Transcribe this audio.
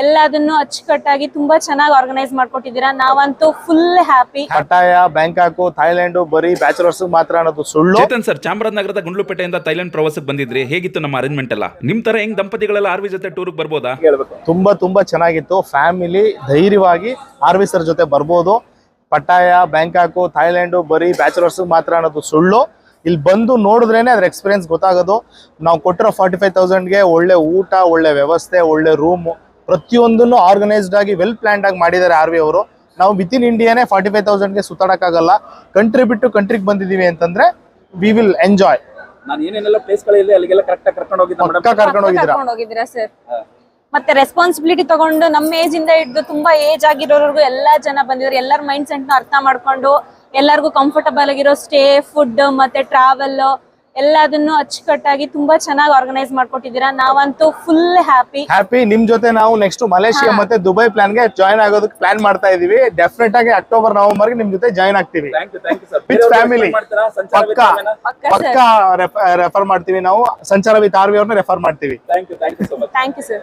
ಎಲ್ಲದನ್ನು ಅಚ್ಚುಕಟ್ಟಾಗಿ ತುಂಬಾ ಚೆನ್ನಾಗಿ ಆರ್ಗನೈಸ್ ಮಾಡ್ಕೊಟ್ಟಿದ್ದೀರಾ. ನಾವಂತೂ ಫುಲ್ ಹ್ಯಾಪಿ. ಪಟಾಯ, ಬ್ಯಾಂಕಾಕ್, ಥೈಲ್ಯಾಂಡ್ ಬರೀ ಬ್ಯಾಚುಲರ್ಸ್ ಮಾತ್ರ ಅನ್ನೋದು ಸುಳ್ಳು. ಚೇತನ್ ಸರ್, ಚಾಮರಾಜನಗರದ ಗುಂಡ್ಲುಪೇಟೆಯಿಂದ ಥೈಲ್ಯಾಂಡ್ ಪ್ರವಾಸಕ್ಕೆ ಬಂದಿದ್ರಿ. ಹೇಗಿತ್ತು ನಮ್ಮ ಅರೇಂಜ್ಮೆಂಟ್ ಎಲ್ಲ? ನಿಮ್ ತರ ಹೆಂಗ್ ದಂಪತಿಗಳೆಲ್ಲ ಆರ್ವಿ ಜೊತೆ ಟೂರ್ಗೆ ಬರ್ಬೋದಾ? ತುಂಬಾ ಚೆನ್ನಾಗಿತ್ತು. ಫ್ಯಾಮಿಲಿ ಧೈರ್ಯವಾಗಿ ಆರ್ವಿ ಸರ್ ಜೊತೆ ಬರ್ಬೋದು. ಪಟಾಯ, ಬ್ಯಾಂಕಾಕ್, ಥೈಲ್ಯಾಂಡ್ ಬರೀ ಬ್ಯಾಚುಲರ್ಸ್ ಮಾತ್ರ ಅನ್ನೋದು ಸುಳ್ಳು. ಇಲ್ಲಿ ಬಂದು ನೋಡಿದ್ರೇನೆ ಅದ್ರ ಎಕ್ಸ್ಪೀರಿಯನ್ಸ್ ಗೊತ್ತಾಗೋದು. ನಾವು ಕೊಟ್ಟಿರೋ 45,000ಗೆ ಒಳ್ಳೆ ಊಟ, ಒಳ್ಳೆ ವ್ಯವಸ್ಥೆ, ಒಳ್ಳೆ ರೂಮ್, ಪ್ರತಿಯೊಂದನ್ನು ಆರ್ಗನೈಸ್ಡ್ ಆಗಿ ವೆಲ್ ಪ್ಲಾನ್ಡ್ ಆಗಿ ಮಾಡಿದ್ದಾರೆ ಆರ್ವಿ ಅವರು. ನಾವು ವಿತ್ ಇನ್ ಇಂಡಿಯಾನೇ 45,000ಗೆ ಸುತ್ತಾಡಕ್ಕಾಗಲ್ಲ. ಕಂಟ್ರಿ ಬಿಟ್ಟು ಕಂಟ್ರಿಗೆ ಬಂದಿದೀವಿ ಅಂತಂದ್ರೆ ವಿ ವಿಲ್ ಎಂಜಾಯ್. ನಾನು ಏನೇನೆಲ್ಲ ಪ್ಲೇಸ್ಗಳಿದೆ ಅಲ್ಲಿಗೆಲ್ಲ ಕರೆಕ್ಟ್ ಆಗಿ ಕರ್ಕೊಂಡು ಹೋಗಿದ್ದೀರಾ ಸರ್? ಮತ್ತೆ ರೆಸ್ಪಾನ್ಸಿಬಿಲಿಟಿ ತಗೊಂಡು ನಮ್ಮ ಏಜ್ ಇಂದ ಹಿಡಿದು ತುಂಬಾ ಏಜ್ ಆಗಿರೋರ್ಗು ಎಲ್ಲಾ ಜನ ಬಂದಿದ್ರು. ಎಲ್ಲರ ಮೈಂಡ್ ಸೆಟ್ ನ ಅರ್ಥ ಮಾಡ್ಕೊಂಡು ಎಲ್ಲರಿಗೂ ಕಂಫರ್ಟಬಲ್ ಆಗಿರೋ ಸ್ಟೇ, ಫುಡ್ ಮತ್ತೆ ಟ್ರಾವೆಲ್ ಎಲ್ಲದನ್ನು ಅಚ್ಚುಕಟ್ಟಾಗಿ ತುಂಬಾ ಚೆನ್ನಾಗಿ ಆರ್ಗನೈಸ್ ಮಾಡ್ಕೊಟ್ಟಿದ್ದೀರಾ. ನಾವಂತೂ ಫುಲ್ ಹ್ಯಾಪಿ. ನಿಮ್ ಜೊತೆ ನಾವು ನೆಕ್ಸ್ಟ್ ಮಲೇಷಿಯಾ ಮತ್ತೆ ದುಬೈ ಪ್ಲಾನ್ಗೆ ಜಾಯ್ನ್ ಆಗೋದಕ್ಕೆ ಪ್ಲಾನ್ ಮಾಡ್ತಾ ಇದೀವಿ. ಡೆಫಿನೆಟ್ ಆಗಿ ಅಕ್ಟೋಬರ್, ನವೆಂಬರ್ ನಿಮ್ ಜೊತೆ ಜಾಯ್ನ್ ಆಗ್ತೀವಿ. ವಿತ್ ಫ್ಯಾಮಿಲಿ ಪಕ್ಕಾ ರೆಫರ್ ಮಾಡ್ತೀವಿ. ನಾವು ಸಂಚಾರ ವಿತ್ ಆರ್ವಿ ಅವ್ರನ್ನ ರೆಫರ್ ಮಾಡ್ತೀವಿ. Thank you sir.